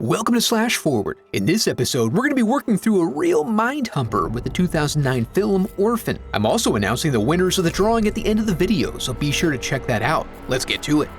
Welcome to Slash Forward. In this episode, we're going to be working through a real mind humper with the 2009 film Orphan. I'm also announcing the winners of the drawing at the end of the video, so be sure to check that out. Let's get to it.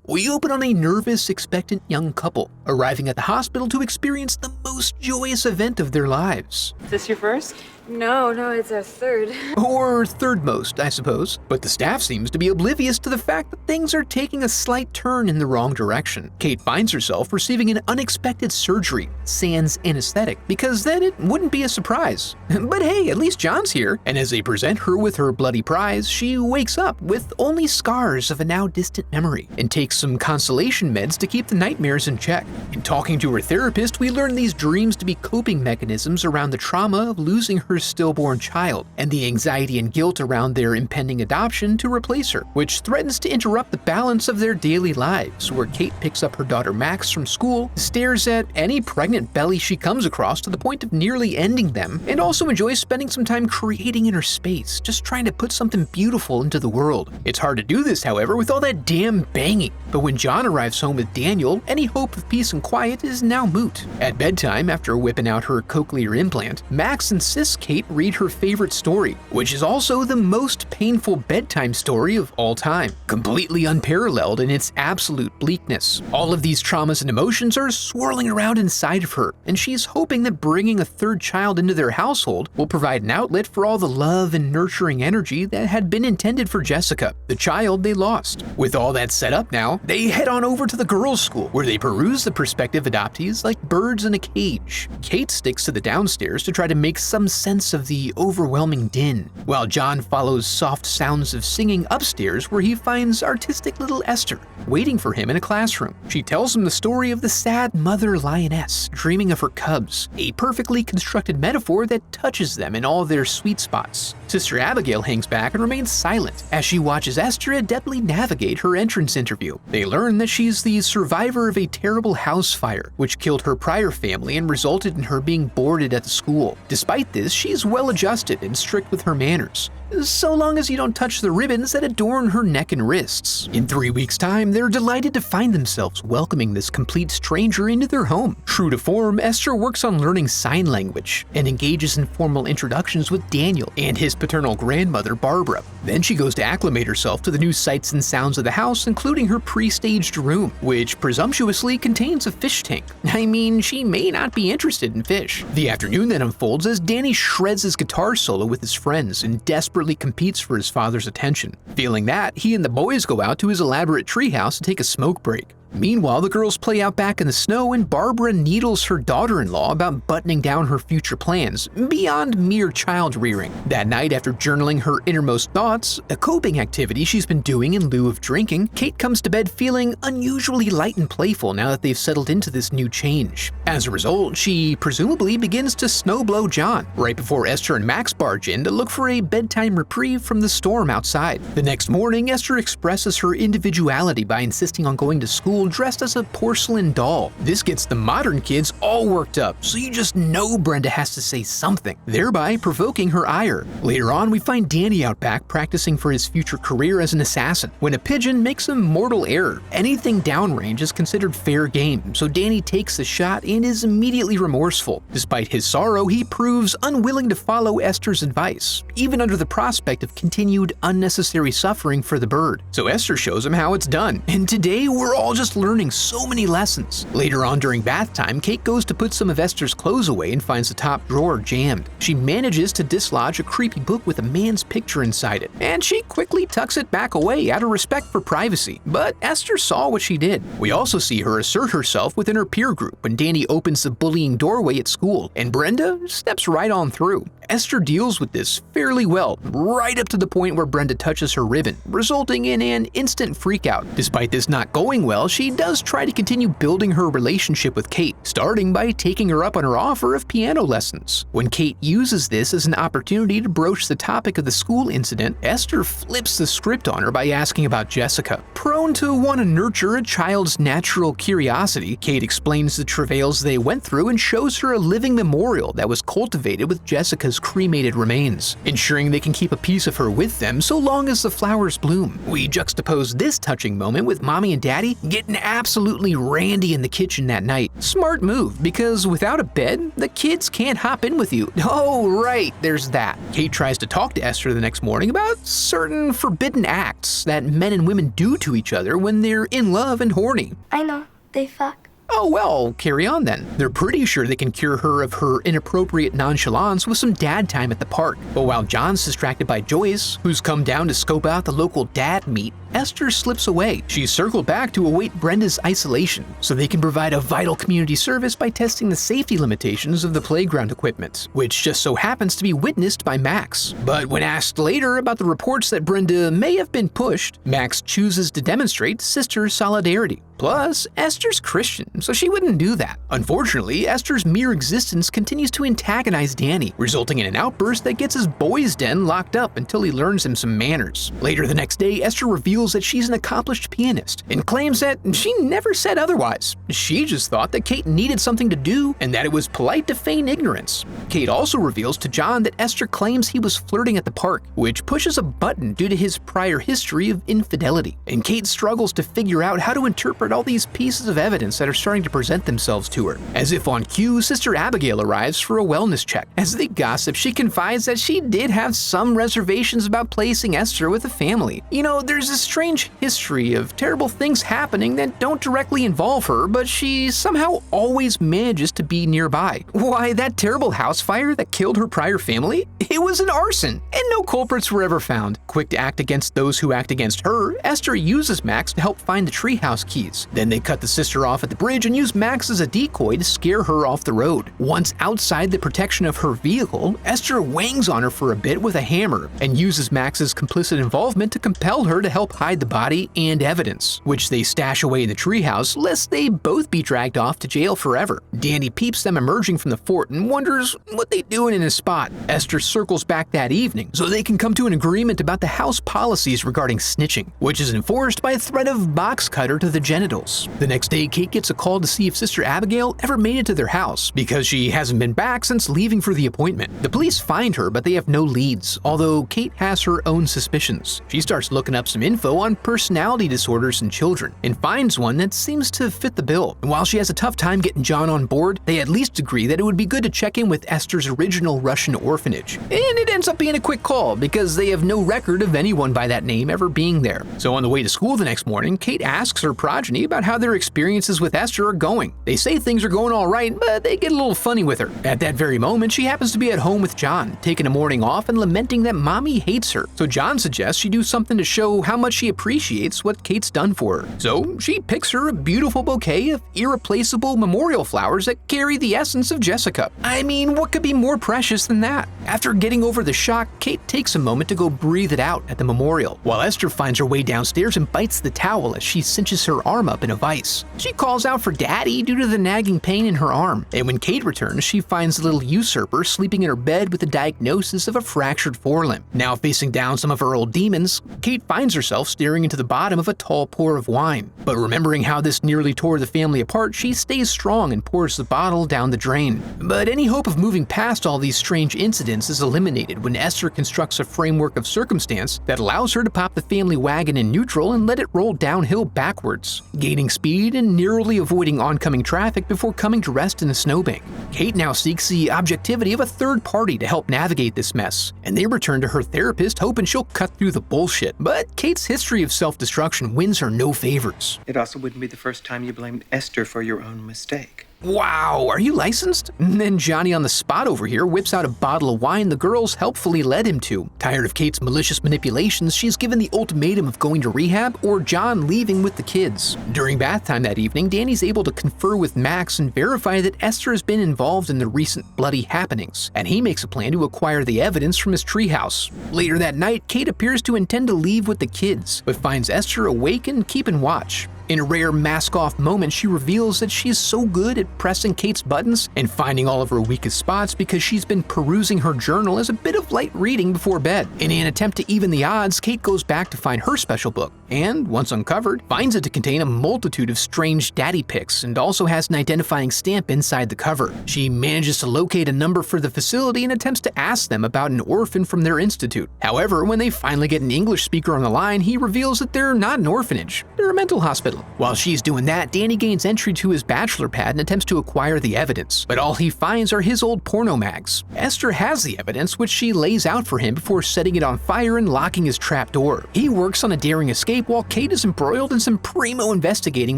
We open on a nervous, expectant young couple, arriving at the hospital to experience the most joyous event of their lives. Is this your first? No, it's our third. Or third most, I suppose. But the staff seems to be oblivious to the fact that things are taking a slight turn in the wrong direction. Kate finds herself receiving an unexpected surgery, sans anesthetic, because then it wouldn't be a surprise. But hey, at least John's here, and as they present her with her bloody prize, she wakes up with only scars of a now distant memory, and takes some consolation meds to keep the nightmares in check. In talking to her therapist, we learn these dreams to be coping mechanisms around the trauma of losing her stillborn child, and the anxiety and guilt around their impending adoption to replace her, which threatens to interrupt the balance of their daily lives, where Kate picks up her daughter Max from school, stares at any pregnant belly she comes across to the point of nearly ending them, and also enjoys spending some time creating inner space, just trying to put something beautiful into the world. It's hard to do this, however, with all that damn banging, but when John arrives home with Daniel, any hope of peace and quiet is now moot. At bedtime, after whipping out her cochlear implant, Max insists Kate read her favorite story, which is also the most painful bedtime story of all time, completely unparalleled in its absolute bleakness. All of these traumas and emotions are swirling around inside of her, and she's hoping that bringing a third child into their household will provide an outlet for all the love and nurturing energy that had been intended for Jessica, the child they lost. With all that set up now, they head on over to the girls' school, where they peruse the prospective adoptees like birds in a cage. Kate sticks to the downstairs to try to make some sense of the overwhelming din, while John follows soft sounds of singing upstairs, where he finds artistic little Esther waiting for him in a classroom. She tells him the story of the sad mother lioness dreaming of her cubs, a perfectly constructed metaphor that touches them in all their sweet spots. Sister Abigail hangs back and remains silent as she watches Esther adeptly navigate her entrance interview. They learn that she's the survivor of a terrible house fire, which killed her prior family and resulted in her being boarded at the school. Despite this, she's well-adjusted and strict with her manners, so long as you don't touch the ribbons that adorn her neck and wrists. In 3 weeks' time, they're delighted to find themselves welcoming this complete stranger into their home. True to form, Esther works on learning sign language and engages in formal introductions with Daniel and his paternal grandmother, Barbara. Then she goes to acclimate herself to the new sights and sounds of the house, including her pre-staged room, which presumptuously contains a fish tank. I mean, she may not be interested in fish. The afternoon then unfolds as Danny shreds his guitar solo with his friends and desperately competes for his father's attention. Feeling that, he and the boys go out to his elaborate treehouse to take a smoke break. Meanwhile, the girls play out back in the snow, and Barbara needles her daughter-in-law about buttoning down her future plans, beyond mere child-rearing. That night, after journaling her innermost thoughts, a coping activity she's been doing in lieu of drinking, Kate comes to bed feeling unusually light and playful now that they've settled into this new change. As a result, she presumably begins to snowblow John, right before Esther and Max barge in to look for a bedtime reprieve from the storm outside. The next morning, Esther expresses her individuality by insisting on going to school dressed as a porcelain doll. This gets the modern kids all worked up, so you just know Brenda has to say something, thereby provoking her ire. Later on, we find Danny out back practicing for his future career as an assassin, when a pigeon makes a mortal error. Anything downrange is considered fair game, so Danny takes the shot and is immediately remorseful. Despite his sorrow, he proves unwilling to follow Esther's advice, even under the prospect of continued unnecessary suffering for the bird. So Esther shows him how it's done, and today we're all just learning so many lessons. Later on during bath time, Kate goes to put some of Esther's clothes away and finds the top drawer jammed. She manages to dislodge a creepy book with a man's picture inside it, and she quickly tucks it back away out of respect for privacy. But Esther saw what she did. We also see her assert herself within her peer group when Danny opens the bullying doorway at school, and Brenda steps right on through. Esther deals with this fairly well, right up to the point where Brenda touches her ribbon, resulting in an instant freakout. Despite this not going well, she does try to continue building her relationship with Kate, starting by taking her up on her offer of piano lessons. When Kate uses this as an opportunity to broach the topic of the school incident, Esther flips the script on her by asking about Jessica. Prone to want to nurture a child's natural curiosity, Kate explains the travails they went through and shows her a living memorial that was cultivated with Jessica's Esther's cremated remains, ensuring they can keep a piece of her with them so long as the flowers bloom. We juxtapose this touching moment with Mommy and Daddy getting absolutely randy in the kitchen that night. Smart move, because without a bed, the kids can't hop in with you. Oh, right, there's that. Kate tries to talk to Esther the next morning about certain forbidden acts that men and women do to each other when they're in love and horny. I know, they fuck. Oh well, carry on then. They're pretty sure they can cure her of her inappropriate nonchalance with some dad time at the park. But while John's distracted by Joyce, who's come down to scope out the local dad meet, Esther slips away. She's circled back to await Brenda's isolation, so they can provide a vital community service by testing the safety limitations of the playground equipment, which just so happens to be witnessed by Max. But when asked later about the reports that Brenda may have been pushed, Max chooses to demonstrate sister solidarity. Plus, Esther's Christian, so she wouldn't do that. Unfortunately, Esther's mere existence continues to antagonize Danny, resulting in an outburst that gets his boys' den locked up until he learns him some manners. Later the next day, Esther reveals that she's an accomplished pianist and claims that she never said otherwise. She just thought that Kate needed something to do and that it was polite to feign ignorance. Kate also reveals to John that Esther claims he was flirting at the park, which pushes a button due to his prior history of infidelity. And Kate struggles to figure out how to interpret all these pieces of evidence that are starting to present themselves to her. As if on cue, Sister Abigail arrives for a wellness check. As they gossip, she confides that she did have some reservations about placing Esther with a family. You know, there's a strange history of terrible things happening that don't directly involve her, but she somehow always manages to be nearby. Why, that terrible house fire that killed her prior family? It was an arson, and no culprits were ever found. Quick to act against those who act against her, Esther uses Max to help find the treehouse keys. Then they cut the sister off at the bridge and use Max as a decoy to scare her off the road. Once outside the protection of her vehicle, Esther wangs on her for a bit with a hammer and uses Max's complicit involvement to compel her to help hide the body and evidence, which they stash away in the treehouse lest they both be dragged off to jail forever. Danny peeps them emerging from the fort and wonders what they doing in his spot. Esther circles back that evening so they can come to an agreement about the house policies regarding snitching, which is enforced by a threat of box cutter to the genitals. The next day, Kate gets a call to see if Sister Abigail ever made it to their house, because she hasn't been back since leaving for the appointment. The police find her, but they have no leads, although Kate has her own suspicions. She starts looking up some info on personality disorders in children, and finds one that seems to fit the bill. And while she has a tough time getting John on board, they at least agree that it would be good to check in with Esther's original Russian orphanage. And it ends up being a quick call, because they have no record of anyone by that name ever being there. So on the way to school the next morning, Kate asks her progeny about how their experiences with Esther are going. They say things are going all right, but they get a little funny with her. At that very moment, she happens to be at home with John, taking a morning off and lamenting that Mommy hates her. So John suggests she do something to show how much she appreciates what Kate's done for her. So she picks her a beautiful bouquet of irreplaceable memorial flowers that carry the essence of Jessica. I mean, what could be more precious than that? After getting over the shock, Kate takes a moment to go breathe it out at the memorial, while Esther finds her way downstairs and bites the towel as she cinches her arm up in a vice. She calls out for Daddy due to the nagging pain in her arm, and when Kate returns, she finds the little usurper sleeping in her bed with the diagnosis of a fractured forelimb. Now facing down some of her old demons, Kate finds herself staring into the bottom of a tall pour of wine. But remembering how this nearly tore the family apart, she stays strong and pours the bottle down the drain. But any hope of moving past all these strange incidents is eliminated when Esther constructs a framework of circumstance that allows her to pop the family wagon in neutral and let it roll downhill backwards, gaining speed and narrowly avoiding oncoming traffic before coming to rest in a snowbank. Kate now seeks the objectivity of a third party to help navigate this mess, and they return to her therapist hoping she'll cut through the bullshit. But Kate's history of self-destruction wins her no favors. It also wouldn't be the first time you blamed Esther for your own mistake. Wow, are you licensed? And then Johnny on the spot over here whips out a bottle of wine the girls helpfully led him to. Tired of Kate's malicious manipulations, she's given the ultimatum of going to rehab or John leaving with the kids. During bath time that evening, Danny's able to confer with Max and verify that Esther has been involved in the recent bloody happenings, and he makes a plan to acquire the evidence from his treehouse. Later that night, Kate appears to intend to leave with the kids, but finds Esther awake and keeping watch. In a rare mask-off moment, she reveals that she's so good at pressing Kate's buttons and finding all of her weakest spots because she's been perusing her journal as a bit of light reading before bed. In an attempt to even the odds, Kate goes back to find her special book, and, once uncovered, finds it to contain a multitude of strange daddy pics and also has an identifying stamp inside the cover. She manages to locate a number for the facility and attempts to ask them about an orphan from their institute. However, when they finally get an English speaker on the line, he reveals that they're not an orphanage, they're a mental hospital. While she's doing that, Danny gains entry to his bachelor pad and attempts to acquire the evidence, but all he finds are his old porno mags. Esther has the evidence, which she lays out for him before setting it on fire and locking his trap door. He works on a daring escape while Kate is embroiled in some primo investigating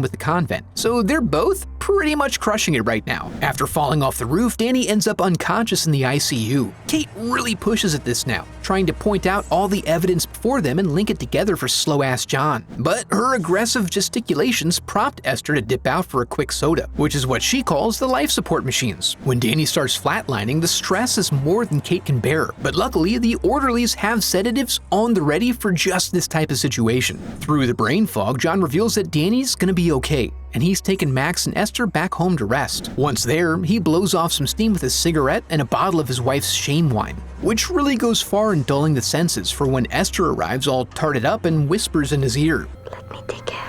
with the convent, so they're both pretty much crushing it right now. After falling off the roof, Danny ends up unconscious in the ICU. Kate really pushes at this now, trying to point out all the evidence before them and link it together for slow-ass John. But her aggressive gesticulations prompt Esther to dip out for a quick soda, which is what she calls the life support machines. When Danny starts flatlining, the stress is more than Kate can bear, but luckily the orderlies have sedatives on the ready for just this type of situation. Through the brain fog, John reveals that Danny's gonna be okay, and he's taken Max and Esther back home to rest. Once there, he blows off some steam with a cigarette and a bottle of his wife's shame wine, which really goes far in dulling the senses for when Esther arrives all tarted up and whispers in his ear, Let me take care.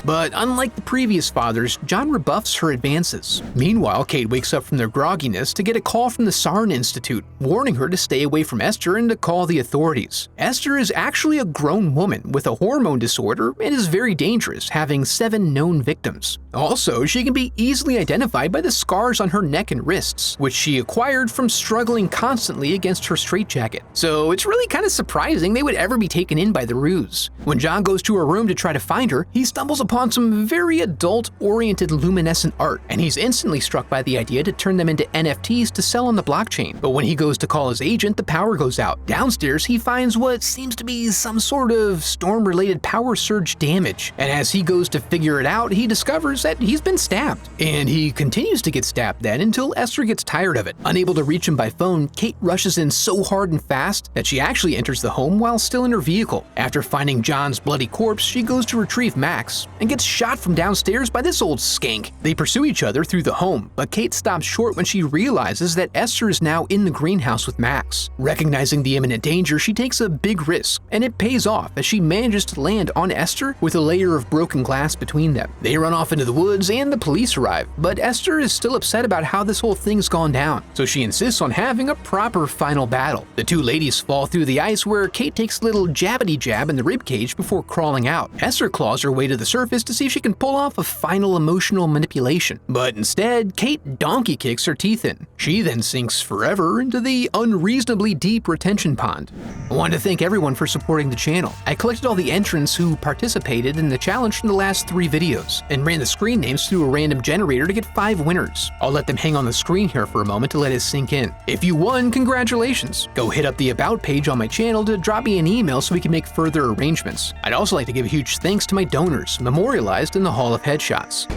But unlike the previous fathers, John rebuffs her advances. Meanwhile, Kate wakes up from their grogginess to get a call from the Saarn Institute, warning her to stay away from Esther and to call the authorities. Esther is actually a grown woman with a hormone disorder and is very dangerous, having 7 known victims. Also, she can be easily identified by the scars on her neck and wrists, which she acquired from struggling constantly against her straitjacket. So it's really kind of surprising they would ever be taken in by the ruse. When John goes to her room to try to find her, he stumbles upon some very adult-oriented luminescent art, and he's instantly struck by the idea to turn them into NFTs to sell on the blockchain. But when he goes to call his agent, the power goes out. Downstairs, he finds what seems to be some sort of storm-related power surge damage, and as he goes to figure it out, he discovers that he's been stabbed. And he continues to get stabbed then until Esther gets tired of it. Unable to reach him by phone, Kate rushes in so hard and fast that she actually enters the home while still in her vehicle. After finding John's bloody corpse, she goes to retrieve Max and gets shot from downstairs by this old skank. They pursue each other through the home, but Kate stops short when she realizes that Esther is now in the greenhouse with Max. Recognizing the imminent danger, she takes a big risk, and it pays off as she manages to land on Esther with a layer of broken glass between them. They run off into the woods and the police arrive, but Esther is still upset about how this whole thing's gone down, so she insists on having a proper final battle. The two ladies fall through the ice where Kate takes a little jabbity jab in the ribcage before crawling out. Esther claws her way to the surface to see if she can pull off a final emotional manipulation, but instead, Kate donkey kicks her teeth in. She then sinks forever into the unreasonably deep retention pond. I wanted to thank everyone for supporting the channel. I collected all the entrants who participated in the challenge from the last 3 videos, and ran the screen names through a random generator to get 5 winners. I'll let them hang on the screen here for a moment to let it sink in. If you won, congratulations! Go hit up the About page on my channel to drop me an email so we can make further arrangements. I'd also like to give a huge thanks to my donors, memorialized in the Hall of Headshots.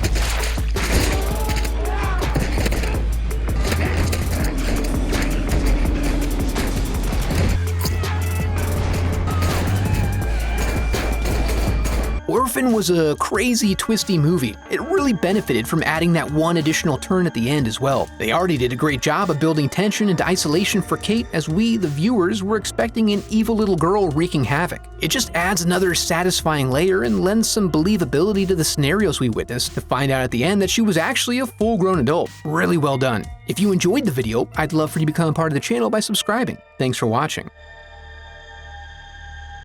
Orphan was a crazy, twisty movie. It really benefited from adding that one additional turn at the end as well. They already did a great job of building tension and isolation for Kate, as we, the viewers, were expecting an evil little girl wreaking havoc. It just adds another satisfying layer and lends some believability to the scenarios we witnessed to find out at the end that she was actually a full-grown adult. Really well done. If you enjoyed the video, I'd love for you to become a part of the channel by subscribing. Thanks for watching.